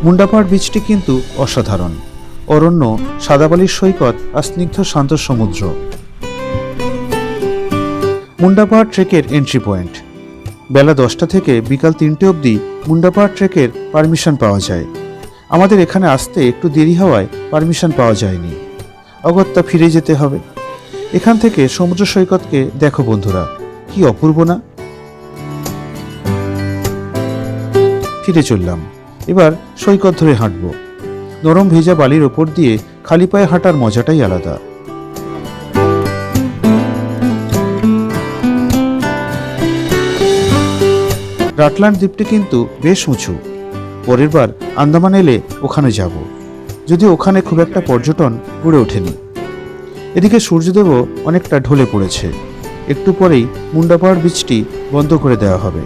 মুন্ডাপাহাড় বীচটি কিন্তু অসাধারণ। অরণ্য, সাদাবালির সৈকত আর স্নিগ্ধ শান্ত সমুদ্র। মুন্ডাপাহাড় ট্রেকের এন্ট্রি পয়েন্ট। বেলা 10টা থেকে বিকাল 3টে অবধি মুন্ডাপাহাড় ট্রেকের পারমিশন পাওয়া যায়। আমাদের এখানে আসতে একটু দেরি হওয়ায় পারমিশন পাওয়া যায়নি। অগত্যা ফিরে যেতে হবে। এখান থেকে সমুদ্র সৈকতকে দেখো বন্ধুরা, কি অপূর্ব না? ফিরে চললাম। এবার সৈকত ধরে হাঁটব। নরম ভেজা বালির ওপর দিয়ে খালি পায়ে হাঁটার মজাটাই আলাদা। রাটল্যান্ড দ্বীপটি কিন্তু বেশ উঁচু। পরের বার আন্দামান এলে ওখানে যাব, যদি ওখানে খুব একটা পর্যটন গড়ে ওঠেনি। এদিকে সূর্যদেবও অনেকটা ঢলে পড়েছে। একটু পরেই মুন্ডাপাহাড় বীচটি বন্ধ করে দেওয়া হবে।